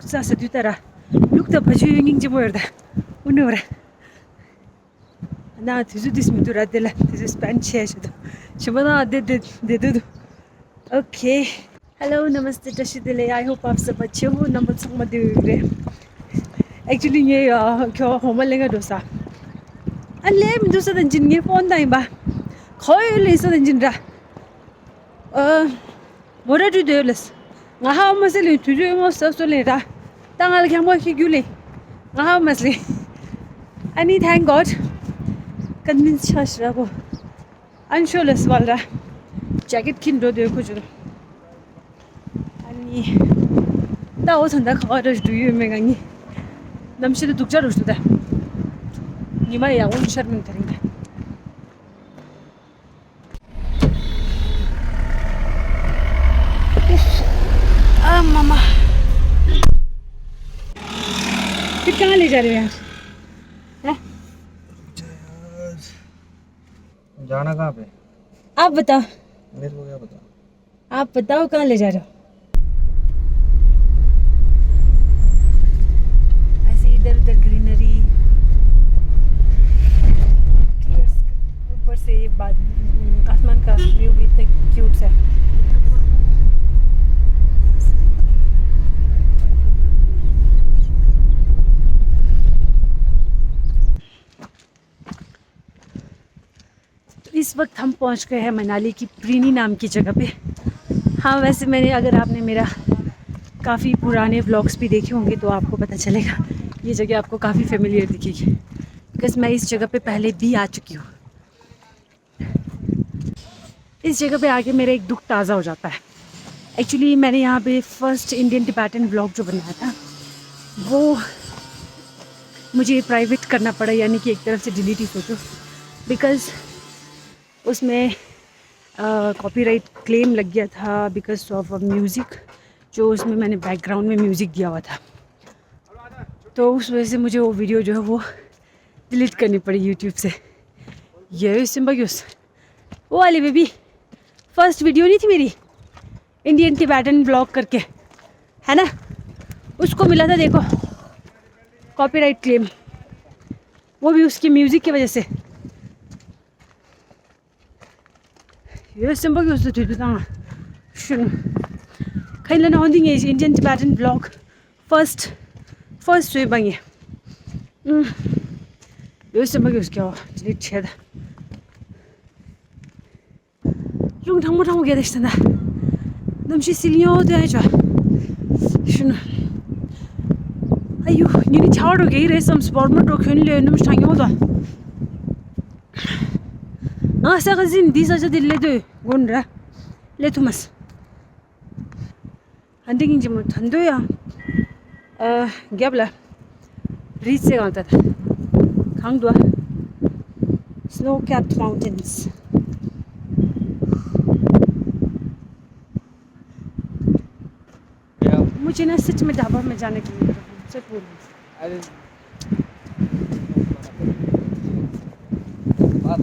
sa sa du tara look the baju yinging je boyda unora na tuzu dis mitura dela tuzu span chesho shubana de okay hello namaste tashidile I hope आप सब अच्छे हो नमस्ते मधुरे actually ये क्यों होमल लेंगे दोसा अल्ले मैं दोसा दंजिन ये फोन दाई बा खोई ले सा दंजिन रा 뭐라 주되었어 나하 마슬리 주주모 서솔레라 땅알 향모 희규레 나하 마슬리 아니 thank god convince 하시라고 안쇼레스 발라 재킷 킨도 되고 주 아니 나 오선다 거를 주유명하니 남시도 독자로 주다 니마 양원 셔면 되는데 मामा फिर कहाँ ले जा रहे हो यार जाना कहाँ पे आप बताओ मेरे को क्या पता आप बताओ कहाँ ले जा रहे हो ऐसे इधर उधर ग्रीनरी ऊपर से ये आसमान का व्यू भी इतना क्यूट सा इस वक्त हम पहुंच गए हैं मनाली की ग्रीनरी नाम की जगह पे हाँ वैसे मैंने अगर आपने मेरा काफ़ी पुराने व्लॉग्स भी देखे होंगे तो आपको पता चलेगा ये जगह आपको काफ़ी फेमिलियर दिखेगी बिकॉज मैं इस जगह पे पहले भी आ चुकी हूँ इस जगह पे आके मेरा एक दुख ताज़ा हो जाता है एक्चुअली मैंने यहाँ पे फर्स्ट इंडियन टिबेटन व्लॉग जो बनाया था वो मुझे प्राइवेट करना पड़ा यानी कि एक तरफ से डिलीट ही सोचो बिकॉज़ उसमें कॉपीराइट क्लेम लग गया था बिकॉज ऑफ म्यूज़िक जो उसमें मैंने बैकग्राउंड में म्यूज़िक दिया हुआ था तो उस वजह से मुझे वो वीडियो जो है वो डिलीट करनी पड़ी यूट्यूब से ये सिम्बग्यूस वो वाली बेबी फर्स्ट वीडियो नहीं थी मेरी इंडियन टिबेटन ब्लॉग करके है ना उसको मिला था देखो कॉपीराइट क्लेम वो भी उसकी म्यूज़िक की वजह से ये simple use to do that. Shouldn't. Kind of nothing is Indian Tibetan vlog. First way bangi. ये सिंपल यूज़ क्या हो? चलिए छेद. लुंग ठांगो क्या देखते हैं? नमशी सिलियों होते हैं जो. Shouldn't. अयो ये नहीं छाड़ हो गई रे सम स्पॉट में तो खेलने ले नमश ठांगे होता. asa kazin di saja dilledo gondra letumas handing jimo thandoya gyabla reach se gata khangdwa snow capped mountains मुझे ना सच में ढाबा में जाने के लिए सच बोल अरे बात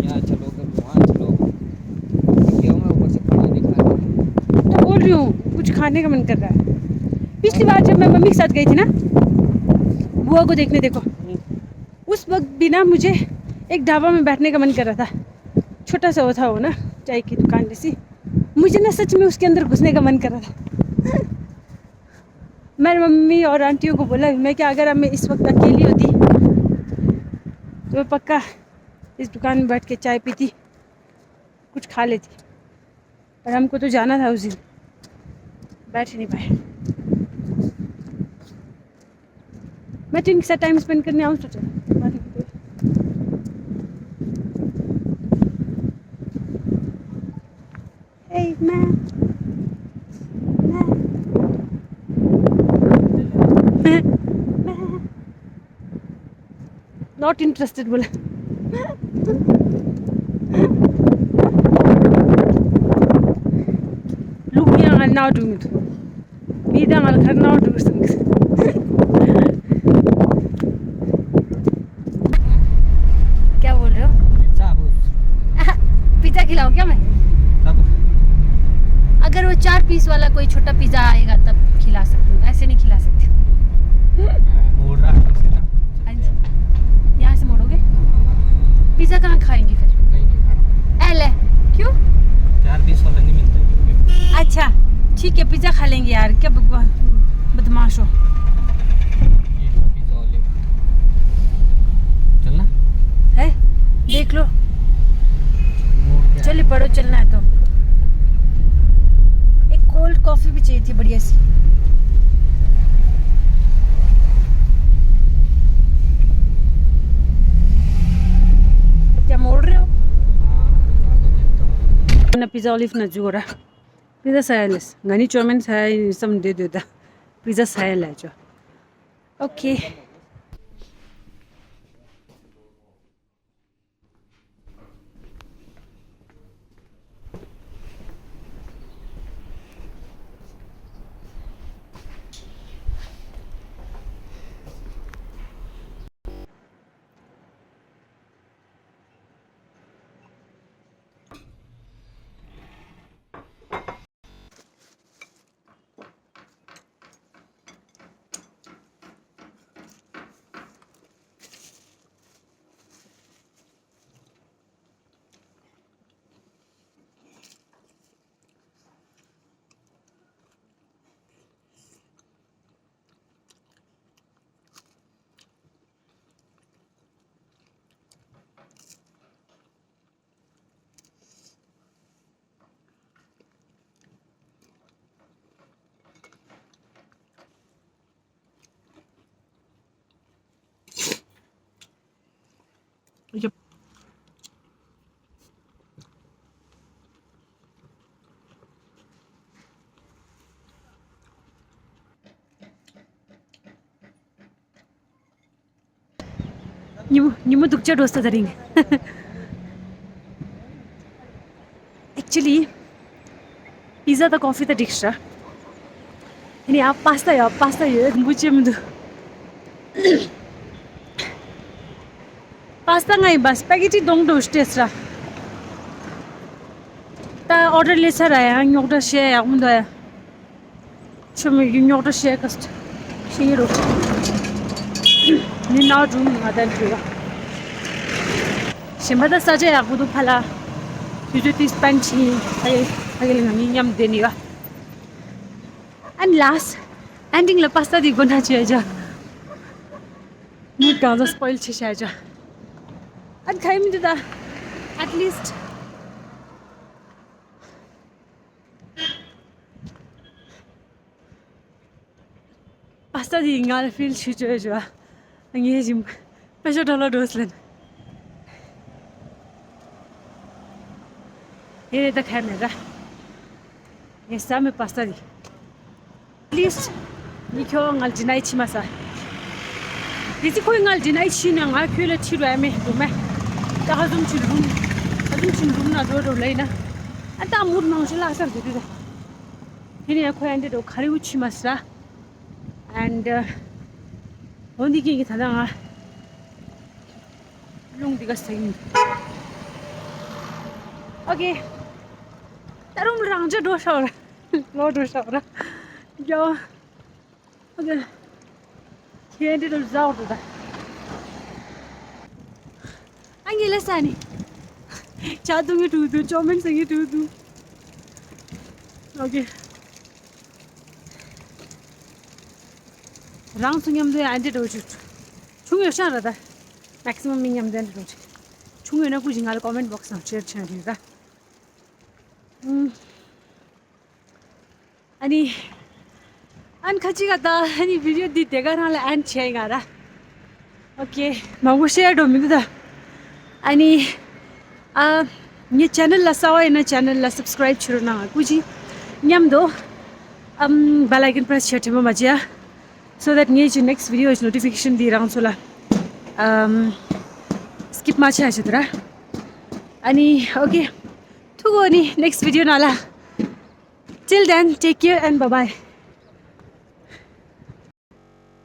यहाँ चलो कभी वहाँ चलो क्यों मैं ऊपर से खाना नहीं खा रहा तो बोल रही हूँ कुछ खाने का मन कर रहा है पिछली बार जब मैं मम्मी के साथ गई थी ना बुआ को देखने देखो उस वक्त भी ना मुझे एक ढाबा में बैठने का मन कर रहा था छोटा सा वो था वो ना चाय की दुकान जैसी मुझे ना सच में उसके अंदर घुसने का मन कर रहा था मैंने मम्मी और आंटियों को बोला मैं क्या अगर मैं इस वक्त अकेली होती तो मैं पक्का इस दुकान में बैठ के चाय पीती कुछ खा लेती पर हमको तो जाना था उस दिन बैठ ही नहीं पाए मैं तो इनके साथ टाइम स्पेंड करने आऊँ सोचा Hey man not interested बोला लुकियां ना दूँगी तो बीदा माल करना दूँगी क्या बोल रहे हो पिज्जा खिलाओ क्या मैं अगर वो 4 पीस वाला कोई छोटा पिज़्ज़ा आएगा तब खिला सकती हूँ, ऐसे नहीं खिला सकती हूँ। मोड़ रहा है इसे ना। हाँ जी, यहाँ से मोड़ोगे? पिज़्ज़ा कहाँ खाएंगे फिर? नहीं खाना। एल है क्यों? 4 पीस वाला नहीं मिलता है। अच्छा ठीक है, पिज़्ज़ा खा लेंगे यार, क्या बदमाश हो। ये लो पिज़्ज़ा ऑलिव। चलना है देख लो, मोड़ के चलिए पढ़ो, चलना है तो। एक कोल्ड कॉफ़ी भी चाहिए थी बढ़िया सी। क्या मोड़ रहे हो? ना पिज़्ज़ा ऑलिव ना जुगोरा. Pizza saya ngani chomen saya sam de da. Pizza saya la jo. Okay. Yep. Nimu dukcha dosta daring. Actually, pizza the coffee the diksha. Ini आप pasta ये मुझे मुझे pasta ngai bas spaghetti dong do stesra. Ta order le sara ya nyok she ya unda ya. Chumi nyok she kast. Shiro. Ni na room adan jiwa. Shimada saja ya gudu phala. Yuju tis panchi ay ngani nyam deniwa. And last ending la pasta di gona cheja. Mood gaza spoil cheja. And came into the at least pasta di ngal feel cheja. Ngi jim pesho dollar doslen. Here the camera. Yes, some pasta di. At least nikyo ngal jinai chimasa. Disi ko ngal jinai china ngal phile chiru ame dume. Ta hazum chirum na do laina. Anta mood na usla asar de de. Hini ko ande do khari uchimasa. And ondi ki thadanga lung diga sing. Okay. Tarum rangja do shawra. Lo do shawra. Yo. Okay. Here did a result of that. Angela Sani. Chadung it to do, Choman sing it to do. Okay. Round singam the antidote. Chung your shara. Maximum mingam then. Chung in a pushing our comment box of church and Ani Kachigata, any video did the Garala and Chegara. Okay, Mawusha Domida. Any new channel la saw in a channel la subscribe churna. Guji Nyamdo bell icon press chatimo magia so that next video is notification di round sola. Skip match chitra. Ani okay. To go next video nala. Till then, take care and bye bye.